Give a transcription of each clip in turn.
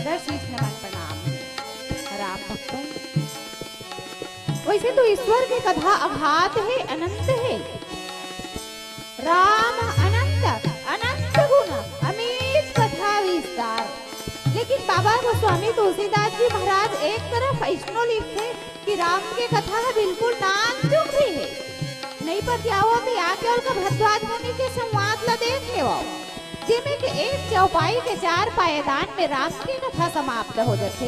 सादर शीश नमन प्रणाम। राम भक्तों, वैसे तो ईश्वर की कथा अगाध है, अनंत है। राम अनंत, अनंत गुण, अमीत कथा विस्तार। लेकिन बाबा गोस्वामी तुलसीदास जी महाराज एक तरफ ऐसनो लिखते कि राम की कथा बिल्कुल नाजुक भी है। नहीं पर क्या हुआ कि आके उनका भरद्वाज मुनि के संवाद ला देख ले वो जिसमें के एक चौपाई के 4 पायदान में राम की कथा समाप्त हो जाते।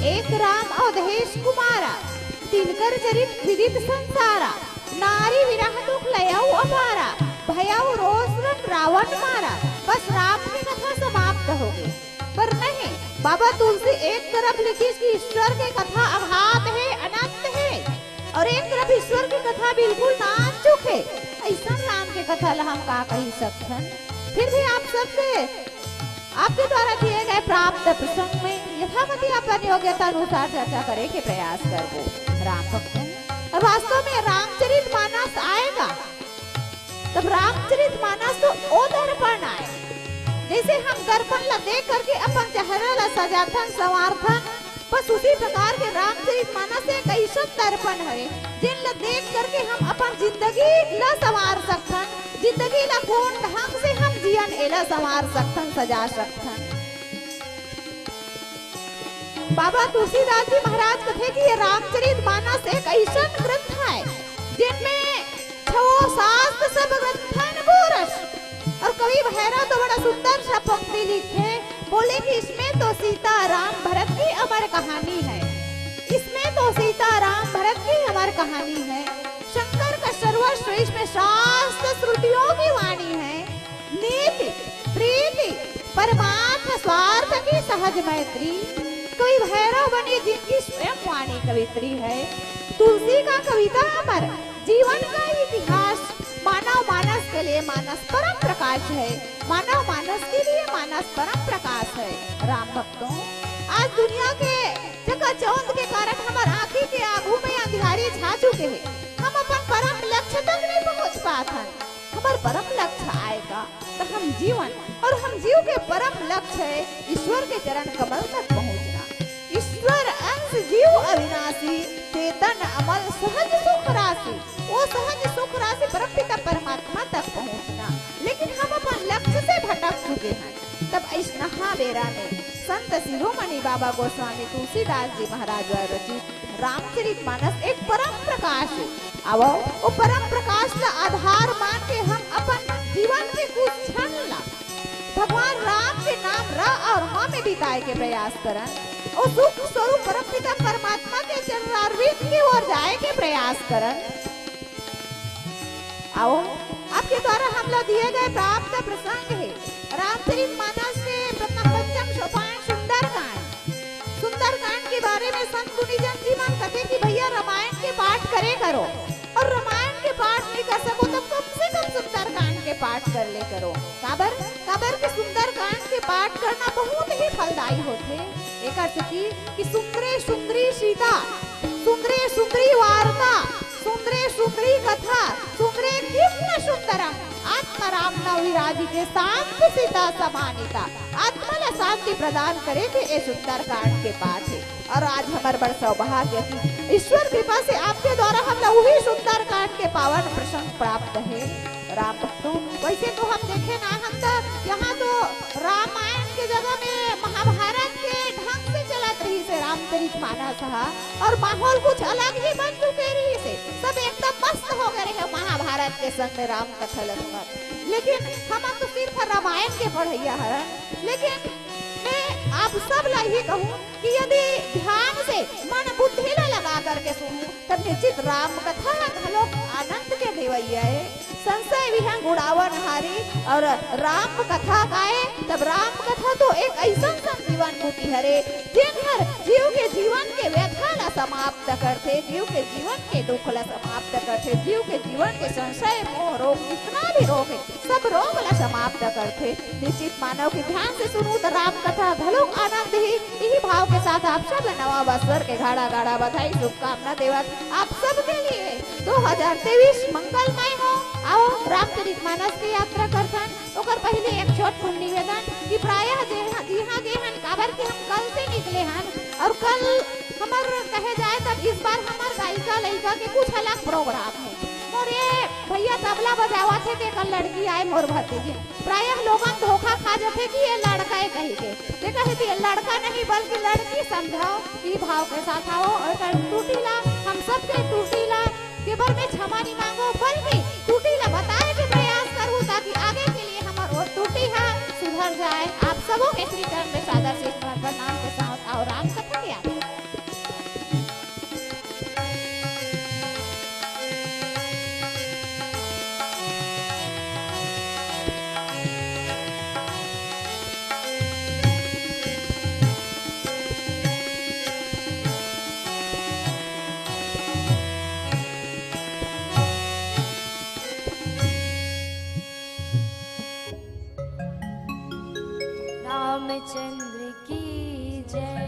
एक राम अवधेश कुमारा, तिनकर चरित विदित संसारा, नारी विरह दुख लयऊ अपारा, भयऊ रोष रावण मारा। बस राम की कथा समाप्त हो गई। पर नहीं, बाबा तुलसी एक तरफ लिखी कि ईश्वर की कथा अगाध है, अनंत है, और एक तरफ ईश्वर की कथा बिल्कुल नाजुक है। ऐसा राम की कथा ला हम का कही सकथन। फिर भी आप सबसे आपके द्वारा दिए गए प्राप्त प्रसंग में यथामति अपन योग्यता अनुसार चर्चा करे के प्रयास करबो। राम भक्तों, और वास्तव में रामचरित मानस आएगा तब रामचरित मानस तो ओ दर्पण आए। जैसे हम दर्पण ला देख करके अपन चेहरा ला सजाथन संवारथन, बस उसी प्रकार के रामचरित मानस एक ऐसा दर्पण है जिन ला देख करके हम अपन जिंदगी ला संवार सकथन, जिंदगी ला कौन ढंग से हम जियन एला संवार सकथन, सजा सकथन। बाबा तुलसीदास जी महाराज कहते कि ये रामचरित मानस एक ऐसा ग्रंथ है जिनमें 6 शास्त्र सब ग्रंथन बोरस। और कवि भैरव तो बड़ा सुंदर सा पंक्ति लिखे, बोले कि इसमें तो सीता राम भरत की अमर कहानी है, इसमें तो सीता राम भरत की अमर कहानी है। शंकर का सर्वश्रेष्ठ में शास्त्र श्रुतियों की वाणी है। नीति प्रीति परमात्म स्वार्थ की सहज मैत्री, कोई भैरव बनी जिनकी स्वयं वाणी कवित्री है। तुलसी का कविता अमर, जीवन का इतिहास, मानव मानस के लिए मानस परम प्रकाश है, मानव मानस के लिए मानस परम प्रकाश है। राम भक्तों, आज दुनिया के चकाचौंध के कारण हमारे आँखी के आगू में अंधियारी छा चुके हैं। हम अपन परम लक्ष्य तक नहीं पहुँच पाते। हमारा परम लक्ष्य आएगा तो हम जीवन, और हम जीव के परम लक्ष्य है ईश्वर के चरण कमल तक पहुँचना। ईश्वर अंश जीव अविनाशी, चेतन अमल सहज सुख राशि, वो सहज सुख राशि परमपिता परमात्मा तक पहुँचना। लेकिन हम अपन लक्ष्य से भटक चुके हैं। तब ऐसा बेरा में संत शिरोमणि बाबा गोस्वामी तुलसीदास जी महाराज द्वारा रचित रामचरित मानस एक परम प्रकाश है। अब वो परम प्रकाश का आधार मान के हम अपन जीवन के कुछ क्षण ला भगवान राम के नाम रा और हाँ में बिताए के प्रयास करन, और सुख स्वरूप परमपिता परमात्मा के चरणारविंद की ओर जाए के प्रयास करन। आओ, आपके द्वारा हम लोग दिए गए प्राप्त प्रसंग है रामचरित मानस के प्रथम पंचम सोपान सुंदरकांड। सुंदरकांड के बारे में संत मुनिजन जी मन कहते कि भैया रामायण के पाठ करे करो, और रामायण के पाठ नहीं कर सको तो कम से कम सुंदरकांड के पाठ कर ले करो। काबर काबर के सुंदरकांड के पाठ करना बहुत ही फलदायी होते। एक अर्थ की सुंदरे सुंदरी सीता, सुंदरे सुंदरी वार्ता, सुंदरे सुंदरी कथा, सुंदरे कितना सुंदरम आत्मा राम नविराजी के शांत सीता समानिता, आत्मा ला शांति प्रदान करे के ये सुंदरकांड के पाठ है। और आज हमारे बड़ सौभाग्य की ईश्वर कृपा से आपके द्वारा हम लोग वही सुंदरकांड के पावन प्रसंग प्राप्त है। राम भक्तों, वैसे तो हम देखे ना, हम तो यहाँ तो रामायण के जगह में महाभारत के ढंग से चलत रही से रामचरित मानस, और माहौल कुछ अलग ही बन चुके रही से, सब एकदम मस्त हो गए रहे महाभारत के संग में राम कथा लगकर। लेकिन हम तो सिर्फ रामायण के पढ़ैया हरन। लेकिन मैं आप सब ला ही कहूँ कि यदि ध्यान से मन बुद्धि ला लगा करके सुनूं तब निश्चित राम कथा घलो आनंद के देवैया है। संशय विहंग उड़ावन हारी, और राम कथा गाए तब राम कथा तो एक ऐसा संजीवन मुक्ति हरे जिन हर जीव के जीवन के व्यथा ला समाप्त करते, जीव के जीवन के दुख ला समाप्त करते, जीव के जीवन के संशय मोह रोग जितना भी रोग है सब रोग ला समाप्त करते। निश्चित मानव के ध्यान से सुनूं तो राम कथा घलो आनंद ही। यही भाव के साथ आप सब नवा बसर के घाड़ा घाड़ा बधाई शुभकामना देवत आप सबके लिए 2023 मंगलमय हो। आओ रामचरित मानस की यात्रा करथन। ओकर पहले एक छोट निवेदन कि प्रायः जिहा गेहन का काबर कि हम कल से निकले हैं और कल हमार कहे जाए तब इस बार हमार गायिका लड़का के कुछ अलग प्रोग्राम है। और ये भैया तबला बजावा थे ते कल लड़की आए मोर भतीजी प्राय लोगन धोखा खा जाते कि ये लड़का है कहीं के ते कहे थी लड़का नहीं बल्कि लड़की समझाओ ई भाव के साथ आओ और टूटीला हम सब के टूटीला केवल में क्षमा नहीं मांगो बल्कि टूटीला बताए के प्रयास करूं ताकि आगे के लिए हमार और टूटी है सुधर जाए। आप सबों के श्री चरण में सादर से प्रणाम के साथ और राम कथा के आगे रामचंद्र की जय।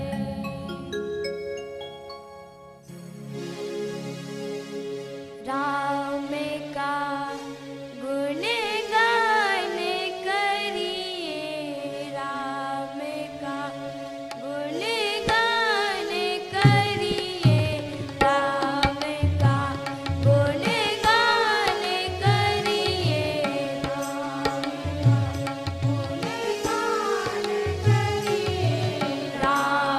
राम का गुण गान करिए, राम का गुण गान करिए, राम का गुण गान करिए, राम का गुण गान करिए, राम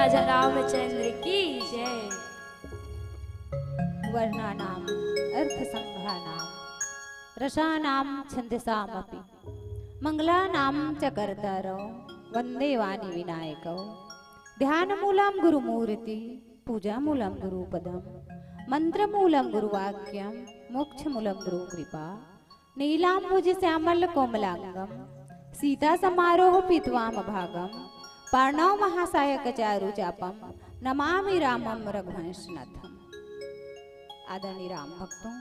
राजा रामचंद्र की जय। वर्णानाम अर्थसंघानाम रसानां छन्दसामपि मंगलानां च कर्तारौ वन्दे वाणी विनायकौ। ध्यानमूलं गुरुमूर्ति पूजामूलं गुरुपदं मंत्रमूलं गुरुवाक्यं मोक्षमूलं गुरुकृपा। नीलाम्बुज श्यामल कोमलांगम सीता समारोह पीत्वाम भागम पार्णव महासायक चारु चापम नमामि रामम रघुवंशनाथम। आदरणीय राम भक्तों,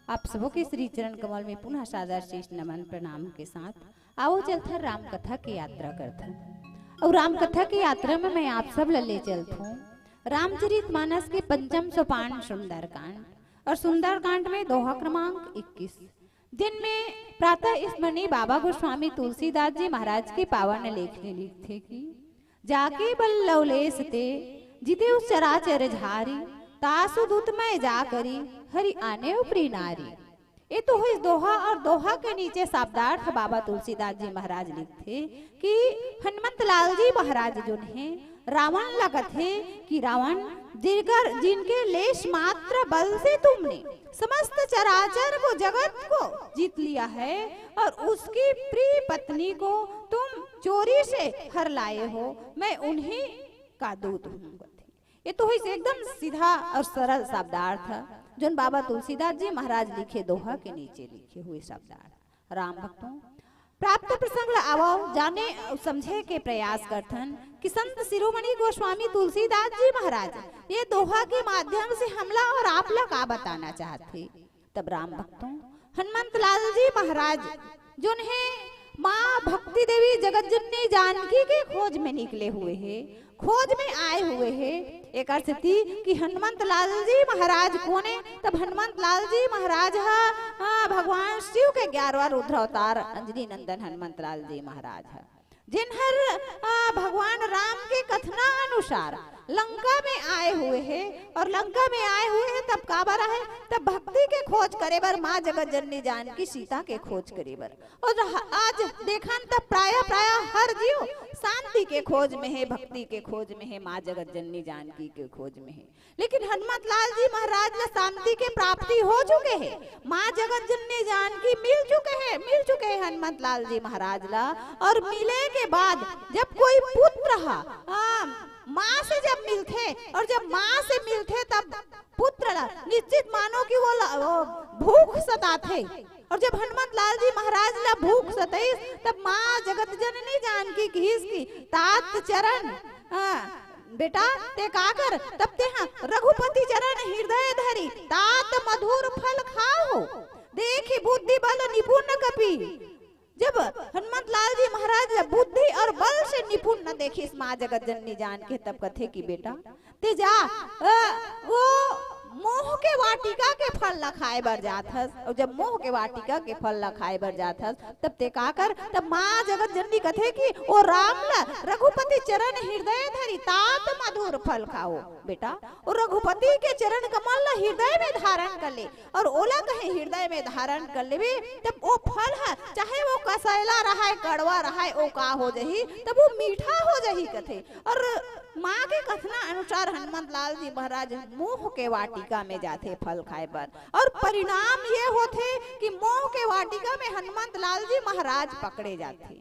आप सबों के श्री चरण कमल में पुनः सादर शीश नमन प्रणाम के साथ आओ चलते राम कथा की यात्रा करते। और राम कथा की यात्रा में मैं आप सब ले चलता हूँ रामचरितमानस के पंचम सोपान सुंदरकांड। और सुंदरकांड में दोहा क्रमांक 21, जिनमें प्रातः स्मरणीय बाबा गोस्वामी तुलसीदास जी महाराज के पावन लेख ने लिखे कि जाके बल लवलेस ते जिते उस चराचर झारी तासु दूतमय जा करी हरि आने उपरी नारी। ये तो इस दोहा और दोहा के नीचे शब्दार्थ बाबा तुलसीदास जी महाराज लिखते कि हनुमत लाल जी महाराज जो है रावण लगत है कि रावण जिनके लेश मात्र बल से तुमने समस्त चराचर को जगत को जीत लिया है और उसकी प्रिय पत्नी को तुम चोरी से हर लाए हो, मैं उन्हीं का दूत हूँ। ये तो एकदम सीधा और सरल शब्दार्थ जो बाबा तुलसीदास जी महाराज लिखे दोहा के नीचे लिखे हुए शब्दार्थ। राम भक्तों, प्राप्त प्रसंग आवो जाने समझे के प्रयास करथन कि संत शिरोमणि गोस्वामी तुलसीदास जी महाराज ये दोहा के माध्यम से हमला और आप लोग का बताना चाहते। तब राम भक्तों, हनुमत लाल जी महाराज जिन्हें माँ भक्ति देवी जगत जननी जानकी के खोज में निकले हुए हैं, खोज में आए हुए हैं। एक स्थिति कि हनुमत लाल जी महाराज कौन है? तब हनुमत लाल जी महाराज भगवान शिव के 11वां रुद्र अवतार अंजनी नंदन हनुमत लाल जी महाराज है, जिन्हर भगवान राम के कथना अनुसार लंका में आए हुए हैं। और लंका में आए हुए हैं तब का बरा है, तब भक्ति के खोज करे बर माँ जगत जननी जानकी सीता के खोज करे बर। और आज देखन तब प्राय हर जीव शांति के खोज में है, भक्ति के खोज में है, माँ जगत जननी जानकी के खोज में है। लेकिन हनुमत लाल जी महाराज ला शांति के प्राप्ति हो चुके हैं, माँ जगत जननी जानकी मिल चुके हैं हनुमत लाल जी महाराज ला। और मिले के बाद जब कोई पुत्र माँ से जब मिलते और जब माँ से मिलते तब पुत्र निश्चित मानो कि वो भूख सताते। और जब हनुमत लाल जी महाराज ला भूख सताई तब माँ जगत जननी जानकी की तात चरण बेटा ते का कर, तब ते रघुपति चरण हृदय धरी तात मधुर फल खाओ देखी बुद्धि बल निपुण कपि। जब हनुमत लाल जी महाराज बुद्धि और बल से निपुण न देखे इस माँ जगत जननी जान के तब कथे कि बेटा ते जा वो मोह के वाटिका के फल ला खाए बर जाथस। और जब मोह के वाटिका के फल ला खाए बर जाथस तब ते का कर, तब माँ जगत जननी कथे कि ओ राम ला रघुपति चरण हृदय धरी तात मधुर फल खाओ बेटा। और रघुपति के चरण कमल ला हृदय में धारण कर ले और ओला कहे हृदय में धारण कर लेवे तब वो फल है चाहे वो कसैला रहा है कड़वा रहा है, वो का हो जही तब वो मीठा हो जही कथे। और माँ के कथना अनुसार हनुमत लाल जी महाराज मोह के वाटिका में जाते फल खाए बर। और परिणाम ये होते कि मोह के वाटिका में हनुमत लाल जी महाराज पकड़े जाते,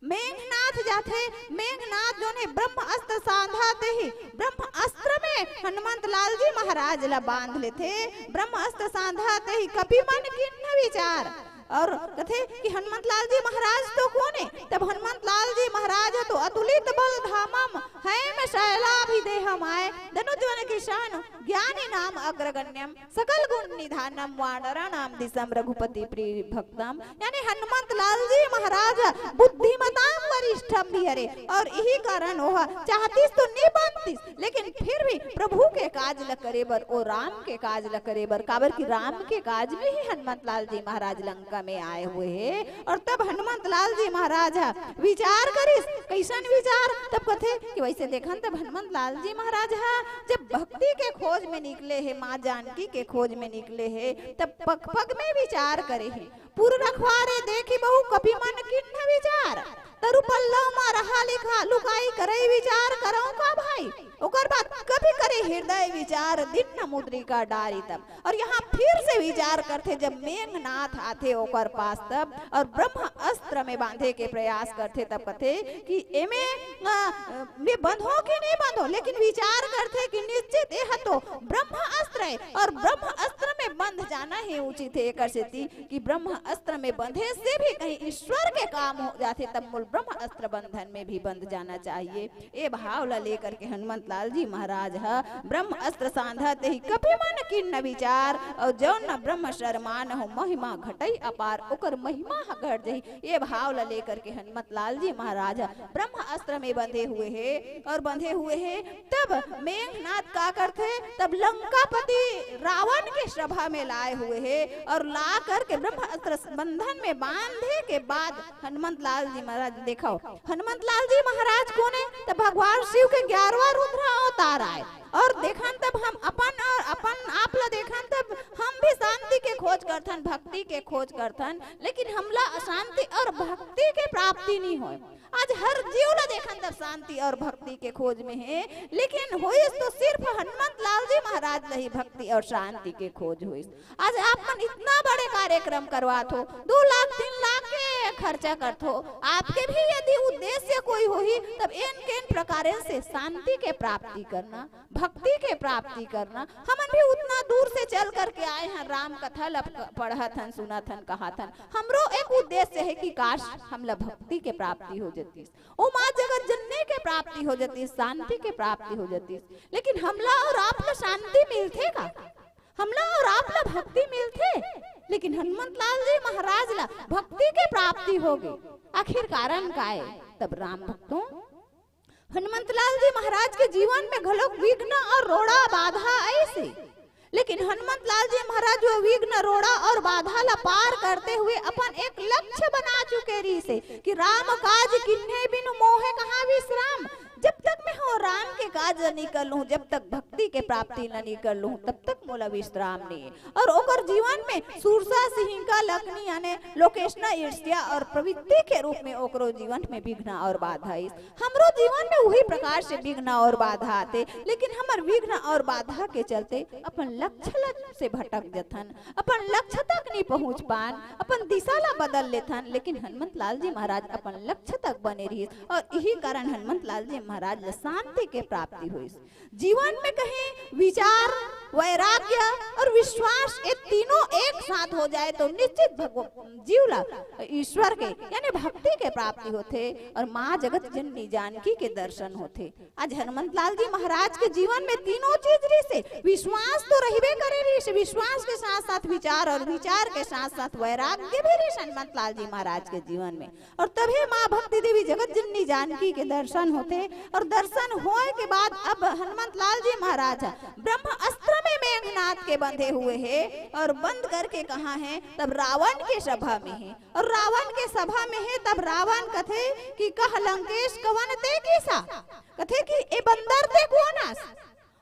मेघनाथ जाते। मेघनाथ जो ने ब्रह्म अस्त्र साधाते ही ब्रह्म अस्त्र में हनुमत लाल जी महाराज ला बांध लेते। ब्रह्म अस्त्र साधाते ही कपि मन किन्न विचार। और कथे कि हनुमत लाल जी महाराज तो कौन है? तब हनुमत लाल जी महाराज तो अतुलित बल धामम है में शैलाभिदेहम आए धनुजवन किसान ज्ञानी नाम अग्रगण्यम सकल गुण निधानम वानरा नाम दिशम रघुपति प्रिय भक्तम। यानी हनुमत लाल जी महाराज बुद्धिमताम वरिष्ठम भी हरे। और यही कारण हो चाहतीस तो नहीं बनतीस, लेकिन फिर भी प्रभु के काज ल करे बर ओ राम के काज ल करे बर काबर की राम के काज में ही हनुमत लाल जी महाराज लंका में आए हुए हैं। और तब हनुमत लाल जी महाराज विचार करिस कैसन विचार, तब कथे कि वैसे देखन तब हनुमत लाल जी महाराज जब भक्ति के खोज में निकले हैं, माँ जानकी के खोज में निकले हैं, तब पग पग में विचार करे हैं। पूर्व रखवारे देखी बहु कभी मन किन्न विचार तरु पल्लव मा रहा लिखा लुकाई करे विचार करो का भाई। ओकर बाद कभी करे हृदय विचार दिन न मुद्रिका डारी तब। और यहाँ फिर से विचार करते जब मेघनाथ आते ओकर पास तब और ब्रह्म अस्त्र में बांधे के प्रयास करते तब कहते कि एमे में बंधो कि नहीं बंधो, लेकिन विचार करते कि निश्चित यह तो ब्रह्म अस्त्र है और ब्रह्म अस्त्र में बंध जाना ही उचित है। एकर से कि ब्रह्म अस्त्र में बंधे से भी कहीं ईश्वर के काम हो जाते तब मूल ब्रह्म अस्त्र बंधन में भी बंध जाना चाहिए। ये भाव ला लेकर के हनुमंत लाल जी महाराज है ब्रह्म अस्त्र साधत ही कभी मन किन्न विचार और जौन न ब्रह्म शर्मान हो महिमा घटई अपार ओकर महिमा घट जाई। ये भाव ला लेकर के हनुमत लाल जी महाराज ब्रह्म अस्त्र में बंधे हुए है और बंधे हुए है। तब मेघनाथ का करते तब लंकापति रावण के सभा में लाए हुए है और ला करके ब्रह्म अस्त्र बंधन में बांधे के बाद हनुमंत लाल जी महाराज देखो हनुमंत लाल जी महाराज कौन है? तब भगवान शिव के 11वां रुद्र अवतार आए और देखन तब हम अपन आप ला देखन तब हम भी शांति के खोज करथन भक्ति के खोज करथन, लेकिन हमला अशांति और भक्ति के प्राप्ति नहीं होए। आज हर जीव ला देखन तब शांति और भक्ति के खोज में है, लेकिन होइस तो सिर्फ हनुमंत लाल जी महाराज ला ही भक्ति और शांति के खोज होइस। आज आप मन इतना बड़े कार्यक्रम करवात हो 2 लाख 3 लाख के खर्चा करत हो, आपके भी यदि उद्देश्य कोई होही तब इन प्रकार से शांति के प्राप्ति करना भक्ति के प्राप्ति करना। हमन भी उतना दूर से चल करके आए हैं राम कथा पढ़थन सुनथन कहाथन, हमरो एक उद्देश्य है कि काश हमला भक्ति के प्राप्ति हो जाती ओ माँ जगत जननी के प्राप्ति हो जाती शांति के प्राप्ति हो जाती। लेकिन हमला और आप ला शांति मिलते का? हमला और आप ला भक्ति मिलते, लेकिन हनुमंत लाल जी महाराज ला भक्ति के प्राप्ति हो गई। आखिर कारण का है? तब राम भक्तों हनुमंत लाल जी महाराज के जीवन में घलोक विघ्न और रोड़ा बाधा ऐसे, लेकिन हनुमंत लाल जी महाराज जो विघ्न रोड़ा और बाधा ला पार करते हुए अपन एक लक्ष्य बना चुके रही से कि राम काज किन्हे बिनु मोहे कहाँ विश्राम। जब तक मैं हो राम के काज नहीं कर लूं, जब तक भक्ति के प्राप्ति नहीं कर लूं, तब तक मोला विश्राम नहीं। और ओकर जीवन में सूरसा सिंहिका लखनी यानी लोकेशना ईर्ष्या और प्रवृत्ति के रूप में ओकरो जीवन में विघ्न और बाधा आई। हमरो जीवन में वही प्रकार से विघ्न और बाधा आते, लेकिन हमर विघ्न और बाधा के चलते अपन लक्ष्य से भटक जथन, अपन लक्ष्य तक नहीं पहुंच पान, अपन दिशा ला बदल लेथन। लेकिन हनुमंत लाल जी महाराज अपन लक्ष्य तक बने रही और यही कारण हनुमंत लाल जी महाराज शांति के प्राप्ति हुई। जीवन में कहीं विचार वैराग्य और विश्वास ये तीनों एक साथ हो जाए तो निश्चित जीवला ईश्वर के यानी भक्ति के प्राप्ति होते और माँ जगत जननी जानकी के दर्शन होते। आज हनुमंत लाल जी महाराज के जीवन में तीनों चीज रही से विश्वास तो रहिबे करे रही से, विश्वास के साथ साथ विचार और विचार के साथ साथ वैराग्य भी रही हनुमंत लाल जी महाराज के जीवन में। और तभी माँ भक्ति देवी जगत जननी जानकी के दर्शन होते और दर्शन होए के बाद अब हनुमंत लाल जी महाराज ब्रह्म अस्त्र में मेघनाथ के बंधे हुए हैं और बंद करके कहाँ है? तब रावण के सभा में है और रावण के सभा में है। तब रावण कथे कि कह लंकेश कवन ते किसा, कथे कि ए बंदर ते कोनस।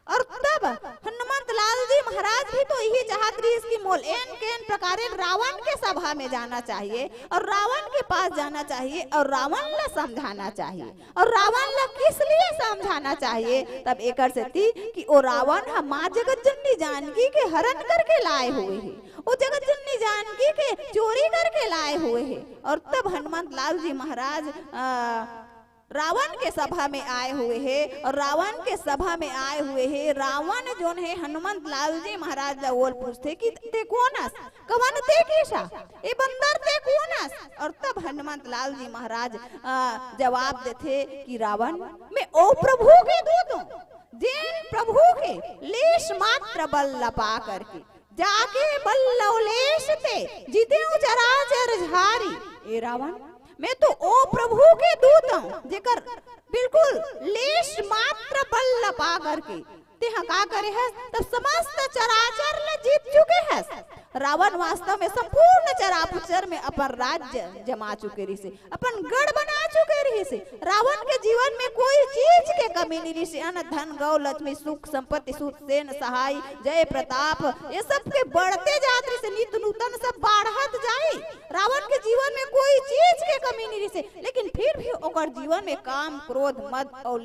और तब हनुमंत लाल जी महाराज भी तो यही चाहत रही इसकी मोल एन प्रकार रावण के सभा में जाना चाहिए और रावण के पास जाना चाहिए और रावण ला समझाना चाहिए। और रावण ला किस लिए समझाना चाहिए? तब एकर से थी कि ओ रावण हम माँ जगत जननी जानकी के हरण करके लाए हुए हैं, वो जगत जननी जानकी के चोरी करके लाए हुए हैं। और तब हनुमंत लाल जी महाराज रावण के सभा में आए हुए हैं और रावण के सभा में आए हुए हैं रावण जोन है हनुमंत लाल जी महाराज ला बोल पूछते कि ते कोनस कवन ते किसा, ए बंदर ते कोनस। और तब हनुमंत लाल जी महाराज जवाब देते कि रावण मैं ओ प्रभु के दूत हूँ, जिन प्रभु के लेश मात्र बल लपा करके जाके बल लवलेश ते जिते चराचर झारी। ए रावण मैं तो ओ प्रभु के दूत हूँ जेकर बिल्कुल लेश मात्र बल लपा करके ते का करे है तब समस्त चराचर ले जीत चुके हैं। रावण वास्तव में संपूर्ण चराचर में अपन राज्य जमा चुके रही से, अपन गढ़ बना चुके रही से। रावण के जीवन में कोई चीज के के कमी नहीं से अन धन गौ लक्ष्मी सुख संपत्ति सुख सेन सहाय जय प्रताप ये सब के बढ़ते जात रही से नित नूतन सब बढ़त जाए। रावण के जीवन में कोई चीज के कमी नहीं रही से, लेकिन फिर भी ओकर जीवन में काम क्रोध मद और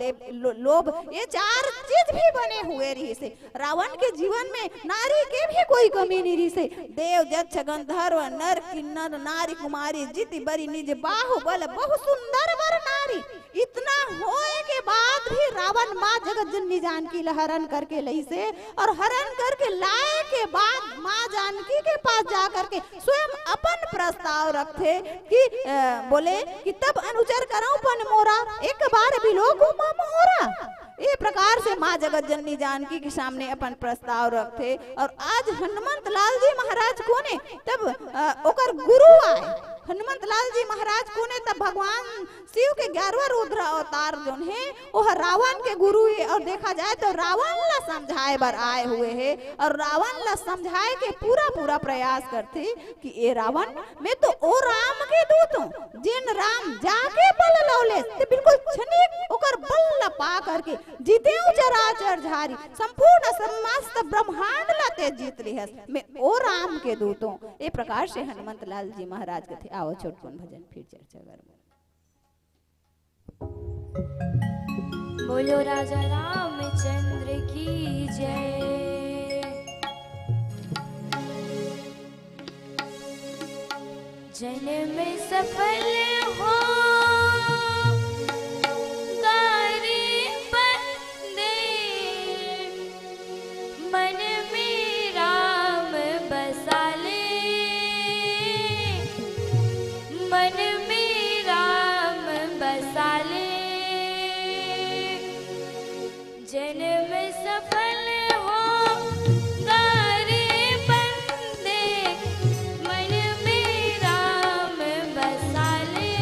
लोभ ये चार चीज भी बने हुए रही से। रावण के जीवन में नारी के भी कोई कमी नहीं रही से। देव जक्ष गंधर्व नर किन्नर नारी कुमारी जिति बरी निज बाहुबल बहु सुंदर वर नारी। इतना होए के बाद भी रावण माँ जगत जननी जानकी हरण करके लई से, और हरण करके लाए के बाद माँ जानकी के पास जा करके स्वयं अपन प्रस्ताव रखते कि बोले कि तब अनुचर कराऊं पन मोरा एक बार भी लोग मोरा। ये प्रकार से माँ जगत जननी जानकी के सामने अपन प्रस्ताव रखते। और आज हनुमंत लाल जी महाराज को ने तब ओकर गुरु आए। हनुमंत लाल जी महाराज को ने तब भगवान शिव के 11वां रुद्र अवतार जो है वो रावण के गुरु है। और देखा जाए तो रावण ला समझाए बर आए हुए है, और रावण ला समझाए के पूरा प्रयास करते कि ए रावण मैं तो ओ राम के दूत हूँ जिन राम जाके बल लौले ते बिल्कुल क्षणिक ओकर बल पा करके जीते चराचर झारी संपूर्ण समस्त ब्रह्मांड लाते जीत रही है। मैं ओ राम के दूत हूँ। ये प्रकार से हनुमंत लाल जी महाराज के थे। आओ छोटकन भजन फिर चर्चा करें। बोलो राजा रामचंद्र की जय। जन्म सफल हो गारी बंदे मन में राम बसा ले मन में राम बसा ले। जन्म सफल हो गारी बंदे मन में राम बसा ले।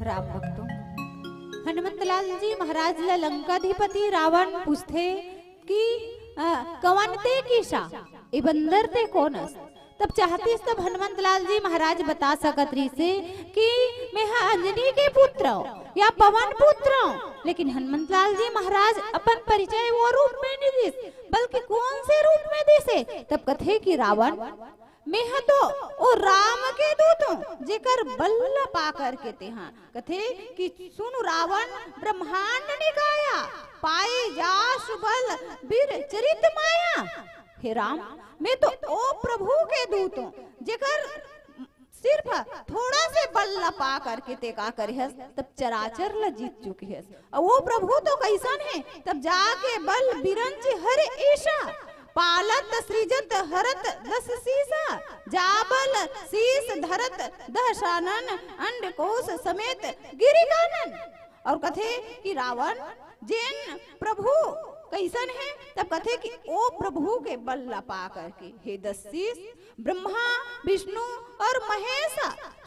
राम भक्तों, हनुमंतलाल जी महाराज ला लंकाधिपति रावण पूछते कि कवन ते कीशा ए बंदर ते कौन अस? तब चाहती तब हनुमंतलाल जी महाराज बता सकत रही से कि मैं अंजनी के पुत्र हूँ या पवन पुत्र हूँ, लेकिन हनुमंतलाल जी महाराज अपन परिचय वो रूप में नहीं दिस, बल्कि कौन से रूप में दिसे? तब कथे कि रावण मैं तो ओ राम के दूत हूँ जेकर बल पा करके ते हाँ कथे कि सुन रावण ब्रह्मांड निकाया पाए जाश बल बीर चरित माया। हे राम मैं तो ओ प्रभु के दूत हूँ जेकर सिर्फ थोड़ा से बल पा करके ते का करे हस, तब चराचर ल जीत चुकी है। और वो प्रभु तो कैसन है? तब जाके बल बिरंज हर ईशा पालत सृजत हरत दस सीसा जाबल शीस धरत दशानन अंड कोश समेत गिरिकानन। और कथे कि रावण जैन प्रभु कैसन है? तब कथे कि ओ प्रभु के बल पा करके हे दशीस ब्रह्मा विष्णु और महेश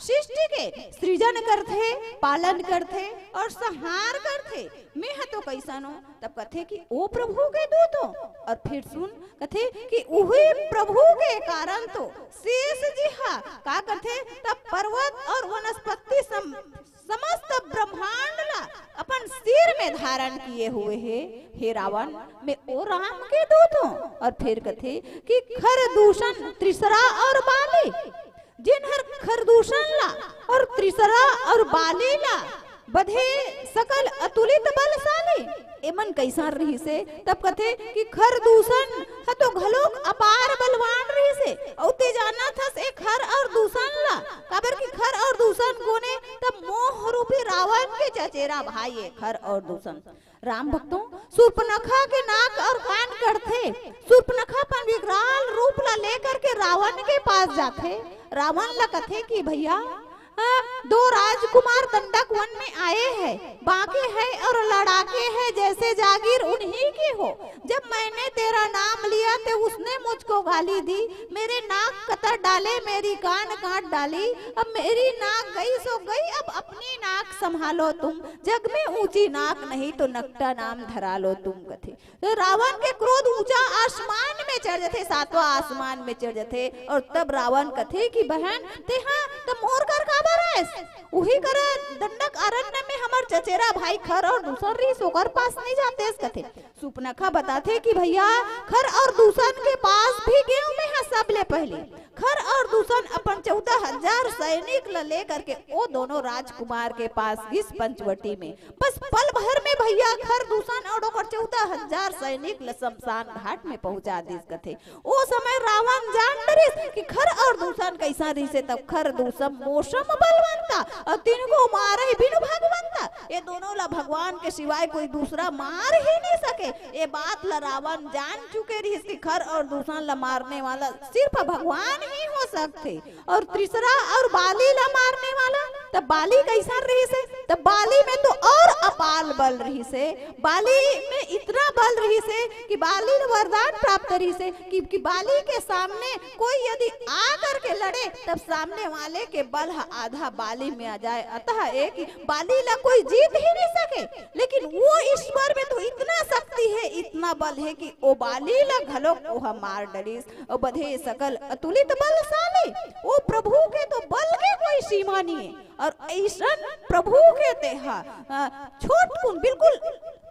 सृष्टि के सृजन करते पालन करते और संहार करते। मैं तो कैसन हो? तब कथे कि ओ प्रभु के दूत हो। और फिर सुन कथे कि उही प्रभु के कारण तो शेष जी का करते तब पर्वत और वनस्पति समस्त ब्रह्मांड ला अपन सिर में धारण किए हुए है। हे रावण मैं ओ राम के दूत हूँ। और फिर कथे कि खरदूषण त्रिसरा और बाली जिन हर खरदूषण ला और त्रिसरा और बाली ला बधे सकल अतुलित बलशाली एमन कैसा रही से? तब कथे कि खरदूषण है तो घलोक अपार बलवान रही से और ते जाना था से खर और दूषण ला काबर की खर और दूषण कोने? तब मोह रूपी रावण के चचेरा भाई है खर और दूषण। राम भक्तों शूर्पणखा के नाक और कान कटथे, शूर्पणखा अपन विकराल रूप ला लेकर के रावण के पास जाते। रावण ला कथे कि भैया दो राजकुमार दंडक वन में आए हैं, बाके है और लड़ाके है जैसे जागीर उन्हीं की हो। जब मैंने तेरा नाम लिया तो उसने मुझको गाली दी, मेरे नाक कतर डाले मेरी कान काट डाली। अब मेरी नाक गई सो गई, अब अपनी नाक संभालो तुम, जग में ऊंची नाक नहीं तो नकटा नाम धरा लो तुम। कथे तो रावण के क्रोध ऊंचा आसमान में चढ़ जाते, सातवां आसमान में चढ़ जाते। और तब रावण कथे कि बहन ते हाँ तब मोर कर उही कर दंडक अरण्य में हमार चचेरा भाई खर और दूषण रही सोकर पास नहीं जाते। कथे शूर्पणखा बताते कि भैया खर और दूषण के पास भी गेहूं में है सबले पहले। खर और दूषण अपन 14,000 सैनिक ले करके वो दोनों राजकुमार के पास इस पंचवटी में बस पल भर में भैया खर दूषण और 14,000 सैनिक शमशान घाट में पहुंचा दी। कथे वो समय रावण जान डरे कि खर और दूषण कैसा रही से। तब खर दूषण मौसम बलवंता और तीन को मारे बिनु भगवंता, ये दोनों ला भगवान के सिवाय कोई दूसरा मार ही नहीं सके। ये बात ला रावण जान चुके रही कि खर और दूषण ला मारने वाला सिर्फ भगवान ही हो सकते। और त्रिसरा और बाली ला मारने वाला तब बाली कैसा रही से? तब बाली में तो और अपार बल रही से, बाली में इतना बल रही से कि बाली ने वरदान प्राप्त रही से कि बाली के सामने कोई यदि आ करके लड़े तब सामने वाले के बल आधा बाली में आ जाए। अतः एक बाली ला कोई जीत ही नहीं सके। लेकिन वो ईश्वर में तो इतना शक्ति है, इतना बल है कि वो बाली ला घलोक ओहा मार डरिस और बधे सकल अतुलित बलशाली। वो प्रभु के तो बल के कोई सीमा नहीं है। और ऐसा प्रभु के तेहा छोट कुन बिल्कुल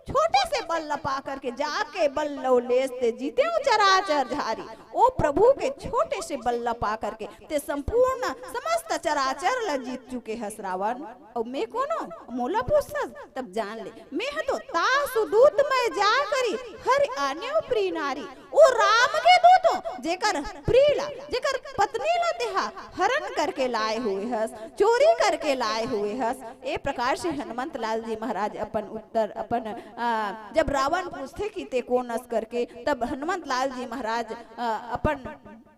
छोटे से बल लपा करके जाके बल लौलेस ते जीते हो चराचर झारी। ओ प्रभु के छोटे से बल लपा करके ते संपूर्ण समस्त चराचर ल जीत चुके हस रावण। और मैं कोनो मोला पूछस तब जान ले मैं तो तासु दूत में जा करी हर आन्यो प्रिय नारी। ओ राम के दूत हो जेकर प्रियला जेकर पत्नी ला तेहा हरण करके लाए हुए हस, चोरी करके लाए हुए हस। ए प्रकार से हनुमंत लाल जी महाराज अपन उत्तर अपन जब रावण पूछते कि ते कौन अस करके, तब हनुमंत लाल जी महाराज अपन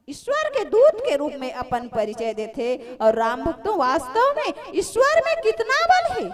ईश्वर के दूत के रूप में अपन परिचय देते। और राम भक्तों वास्तव में ईश्वर में कितना बल है,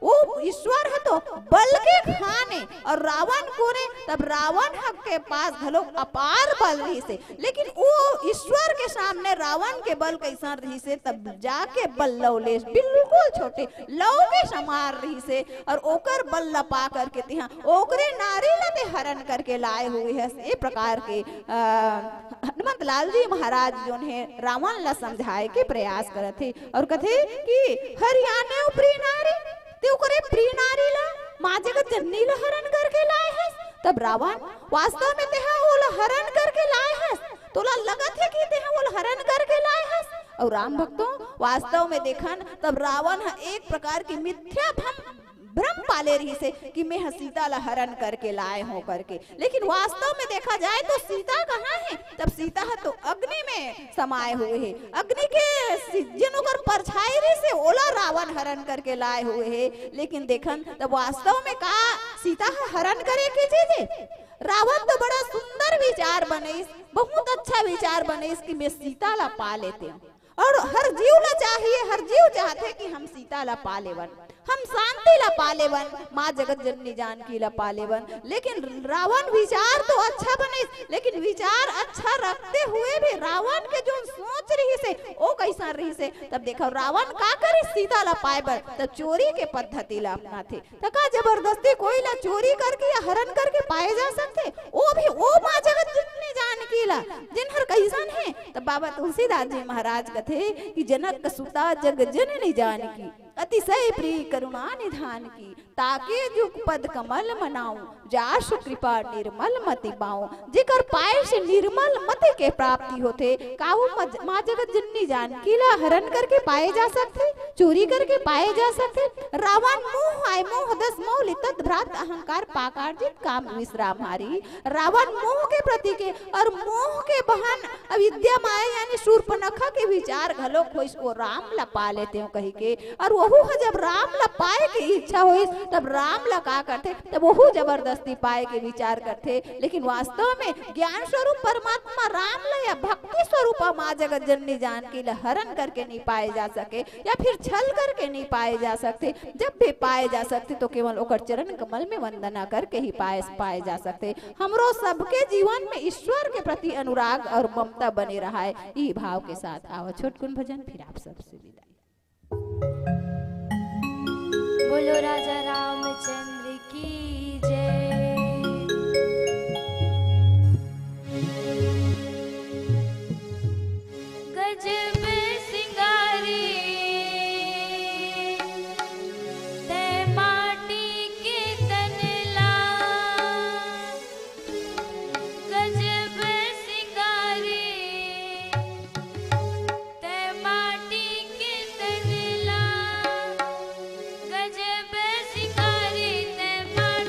वो ईश्वर है तो बल के खाने और रावण को ने तब रावण हक के पास घलो अपार बल रही से, लेकिन वो ईश्वर के सामने रावण के बल कैसा रही से तब जाके बल लौलेश बिल्कुल छोटे लव के समार रही से और ओकर बल लपा करके तिहा ओकरे नारी लते हरण करके लाए हुए है। ये प्रकार के हनुमत लाल जी महाराज जो है रावण ला समझाए के प्रयास करत थे और कथे कि हरियाणे प्रिय नारी ते ओकरे प्रिय नारी ला माँ जगत जननी ला हरण करके लाए है। तब रावण वास्तव में तेहा ओला हरण करके लाए है, तोला लगत है कि तेहा ओला हरण करके लाए है। और राम भक्तों वास्तव में देखन तब रावण एक प्रकार की मिथ्या भ्रम पाले रही से कि मैं सीता ला हरण करके लाए हो करके, लेकिन वास्तव में देखा जाए तो सीता कहाँ है? तब सीता है तो अग्नि में समाये हुए है, अग्नि के जिन ओकर परछाई रे से ओला रावण हरण करके लाए हुए है। लेकिन देखन तब वास्तव में का सीता हरण करे के जे रावण तो बड़ा सुंदर विचार बने, बहुत अच्छा विचार बने कि मैं सीता ला पा लेते हूँ और हर जीव ला चाहिए, हर जीव चाहते कि हम सीता ला पा लेवन, हम शांति ला पा लेवन, माँ जगत जननी जानकी ला पा लेवन। लेकिन रावण विचार तो अच्छा बने, लेकिन विचार अच्छा रखते हुए भी रावण के जो सोच रही से वो कैसा रही से तब देखो रावण का करे सीता ला पाए बर तब चोरी के पद्धति ला अपना थे। तो का जबरदस्ती कोई ला चोरी करके या हरण करके पाए जा सकते? वो भी वो माँ जगत जननी जानकी ला जिन हर कैसन है। तब बाबा तुलसीदास जी महाराज कथे कि जनक सुता जग जननी जानकी अतिशय प्रिय करुणा निधान की, ताके जुग पद कमल मनाऊं जासु कृपा निर्मल मति पाऊं। जेकर पाए से निर्मल मति के प्राप्ति होते काऊ माँ जगत जननी जानकी ला हरण करके पाए जा सकते, चोरी करके पाए जा सकते। रावण मोह आय मोह दस मोह लितत भ्रात अहंकार पाकार्जित काम विश्राम हारी। रावण मोह के प्रति के और मोह के बहन अविद्या माया यानी शूर्पणखा के विचार घलो खोइस को राम ला पा लेते हो कही के, और वहू जब राम ला पाए के इच्छा हुई तब राम ला का करते तब वहू जबरदस्ती पाए के विचार करते। लेकिन वास्तव में ज्ञान स्वरूप परमात्मा राम ला या भक्ति स्वरूप माँ जगत जननी जानकी ला हरण करके नहीं पाए जा सके या फिर छल करके नहीं पाए जा सकते। जब भी पाए जा सकते तो केवल ओकर चरण कमल में वंदना करके ही पाए जा सकते। हमरो सबके जीवन में ईश्वर के प्रति अनुराग और ममता बने रहा है। ई भाव के साथ आओ छोटकुन भजन फिर आप सबसे विदाई। बोलो राजा रामचंद्र की जय। गजब सिंगारी तै माटी के तनला, गजब सिंगारी तै माटी के तनला, गजब सिंगारी तै माटी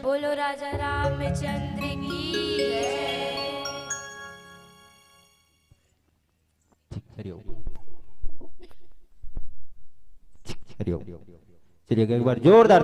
बोलो राजा रामचंद्र की जय। हरिओम। चलिए एक बार जोरदार